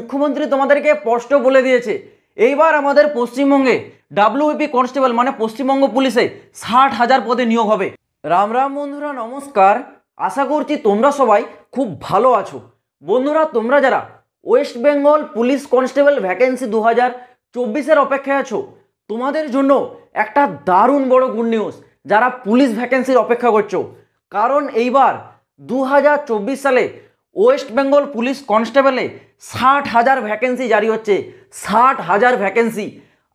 মুখ্যমন্ত্রী তোমাদেরকে স্পষ্ট বলে দিয়েছে এইবার আমাদের পশ্চিমবঙ্গে ডাব্লিউবিপি কনস্টেবল মানে পশ্চিমবঙ্গ পুলিশে 60,000 পদে নিয়োগ হবে। রাম রাম বন্ধুরা, নমস্কার। আশা করছি তোমরা সবাই খুব ভালো আছো। বন্ধুরা, তোমরা যারা West Bengal police constable vacancy 2024-এর অপেক্ষায় আছো, তোমাদের জন্য একটা দারুণ বড় গুড নিউজ। যারা পুলিশ ভ্যাকেন্সির অপেক্ষা করছো, কারণ এইবার 2024 সালে ওয়েস্ট বেঙ্গল পুলিশ কনস্টেবলে 60,000 ভ্যাকেন্সি জারি হচ্ছে। 60,000 ভ্যাকেন্সি।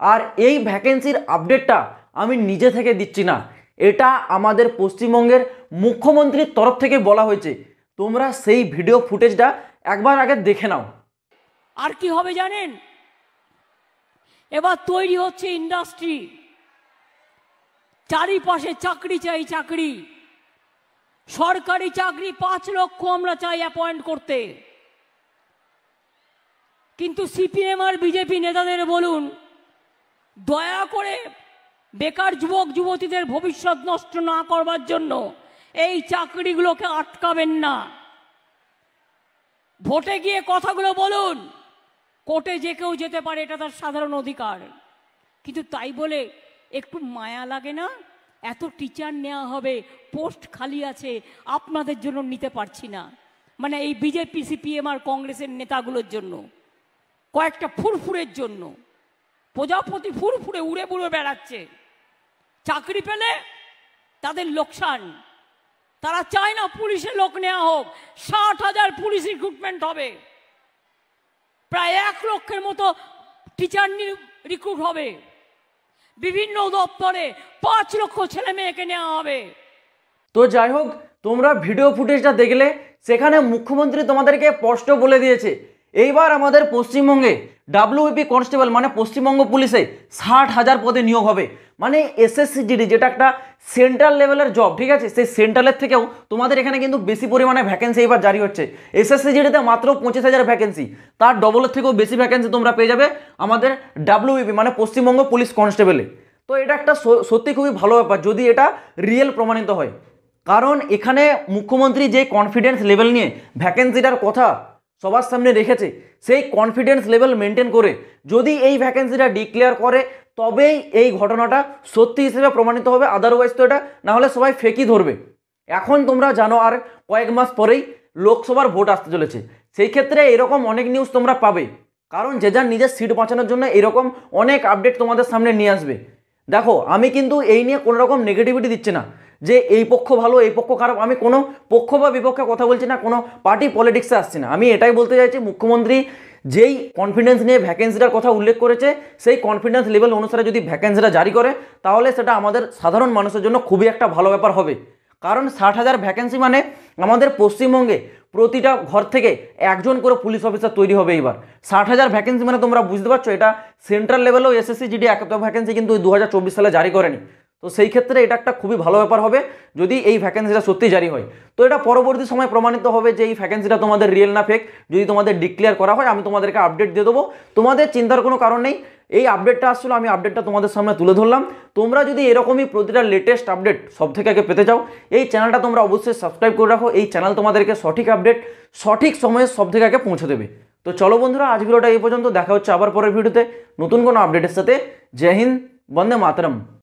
আর এই ভ্যাকেন্সির আপডেটটা আমি নিজে থেকে দিচ্ছি না, এটা আমাদের পশ্চিমবঙ্গের মুখ্যমন্ত্রীর তরফ থেকে বলা হয়েছে। তোমরা সেই ভিডিও ফুটেজটা একবার আগে দেখে নাও। আর কি হবে জানেন, এবার তৈরি হচ্ছে ইন্ডাস্ট্রি, চারিপাশে চাকরি চাই, চাকরি, সরকারি চাকরি 5 লক্ষ আমরা চাই অ্যাপয়েন্ট করতে। কিন্তু সিপিএম আর বিজেপি নেতাদের বলুন, দয়া করে বেকার যুবক যুবতীদের ভবিষ্যৎ নষ্ট না করবার জন্য এই চাকরিগুলোকে আটকাবেন না। ভোটে গিয়ে কথাগুলো বলুন, কোর্টে যে কেউ যেতে পারে, এটা তার সাধারণ অধিকার। কিন্তু তাই বলে একটু মায়া লাগে না? এত টিচার নেওয়া হবে, পোস্ট খালি আছে, আপনাদের জন্য নিতে পারছি না। মানে এই বিজেপি সিপিএম আর কংগ্রেসের নেতাগুলোর জন্য, কয়েকটা ফুরফুরের জন্য। প্রজাপতি ফুরফুরে উড়ে বুড়ে বেড়াচ্ছে, চাকরি পেলে তাদের লোকসান। তারা চায় না পুলিশে লোক নেওয়া হোক। 60,000 পুলিশ রিক্রুটমেন্ট হবে, প্রায় 1 লক্ষের মতো টিচার রিক্রুট হবে, বিভিন্ন দপ্তরে 5 লক্ষ ছেলে মেয়েকে নেওয়া হবে। তো যাই হোক, তোমরা ভিডিও ফুটেজটা দেখলে, সেখানে মুখ্যমন্ত্রী তোমাদেরকে স্পষ্ট বলে দিয়েছে এইবার আমাদের পশ্চিমবঙ্গে ডাব্লিউবিপি কনস্টেবল মানে পশ্চিমবঙ্গ পুলিশে 60,000 পদে নিয়োগ হবে। মানে এসএসসিজিডি, যেটা একটা সেন্ট্রাল লেভেলের জব, ঠিক আছে, সেই সেন্ট্রালের থেকেও তোমাদের এখানে কিন্তু বেশি পরিমাণে ভ্যাকেন্সি এবার জারি হচ্ছে। এসএসসিজিডিতে মাত্র 25,000 ভ্যাকেন্সি, তার ডবলের থেকেও বেশি ভ্যাকেন্সি তোমরা পেয়ে যাবে আমাদের ডাব্লিউবিপি মানে পশ্চিমবঙ্গ পুলিশ কনস্টেবলে। তো এটা একটা সত্যি খুবই ভালো ব্যাপার যদি এটা রিয়েল প্রমাণিত হয়। কারণ এখানে মুখ্যমন্ত্রী যে কনফিডেন্স লেভেল নিয়ে ভ্যাকেন্সিটার কথা সবার সামনে রেখেছে, সেই কনফিডেন্স লেভেল মেনটেন করে যদি এই ভ্যাকেন্সিটা ডিক্লেয়ার করে, তবেই এই ঘটনাটা সত্যি হিসেবে প্রমাণিত হবে। আদারওয়াইজ তো এটা না হলে সবাই ফেকই ধরবে। এখন তোমরা জানো আর কয়েক মাস পরেই লোকসভার ভোট আসতে চলেছে, সেই ক্ষেত্রে এরকম অনেক নিউজ তোমরা পাবে। কারণ যে যার নিজের সিট বাঁচানোর জন্য এরকম অনেক আপডেট তোমাদের সামনে নিয়ে আসবে। দেখো, আমি কিন্তু এই নিয়ে কোনো রকম নেগেটিভিটি দিচ্ছি না যে এই পক্ষ ভালো এই পক্ষ খারাপ। আমি কোনো পক্ষ বা বিপক্ষে কথা বলছি না, কোনো পার্টি পলিটিক্সে আসছি না। আমি এটাই বলতে চাইছি, মুখ্যমন্ত্রী যেই কনফিডেন্স নিয়ে ভ্যাকেন্সিটার কথা উল্লেখ করেছে, সেই কনফিডেন্স লেভেল অনুসারে যদি ভ্যাকেন্সিটা জারি করে, তাহলে সেটা আমাদের সাধারণ মানুষের জন্য খুবই একটা ভালো ব্যাপার হবে। কারণ 60,000 ভ্যাকেন্সি মানে আমাদের পশ্চিমবঙ্গে প্রতিটা ঘর থেকে একজন করে পুলিশ অফিসার তৈরি হবে। এইবার 60,000 ভ্যাকেন্সি মানে তোমরা বুঝতে পারছো, এটা সেন্ট্রাল লেভেলেও এসএসসিজিডি এত ভ্যাকেন্সি কিন্তু 2024 সালে জারি করেনি। তো সেই ক্ষেত্রে এটা একটা খুবই ভালো ব্যাপার হবে যদি এই ভ্যাকেন্সিটা সত্যি জারি হয়। তো এটা পরবর্তী সময় প্রমাণিত হবে যে এই ভ্যাকেন্সিটা তোমাদের রিয়েল না ফেক। যদি তোমাদের ডিক্লেয়ার করা হয়, আমি তোমাদেরকে আপডেট দিয়ে দেবো, তোমাদের চিন্তার কোনো কারণ নেই। এই আপডেটটা আসলে আমি আপডেটটা তোমাদের সামনে তুলে ধরলাম। তোমরা যদি এরকমই প্রতিটা লেটেস্ট আপডেট সব থেকে আগে পেতে চাও, এই চ্যানেলটা তোমরা অবশ্যই সাবস্ক্রাইব করে রাখো। এই চ্যানেল তোমাদেরকে সঠিক আপডেট সঠিক সময়ে সব থেকে আগে পৌঁছে দেবে। তো চলো বন্ধুরা, আজ ভিডিওটা এই পর্যন্ত। দেখা হচ্ছে আবার পরের ভিডিওতে নতুন কোনো আপডেটের সাথে। জয় হিন্দ, বন্দে মাতরম।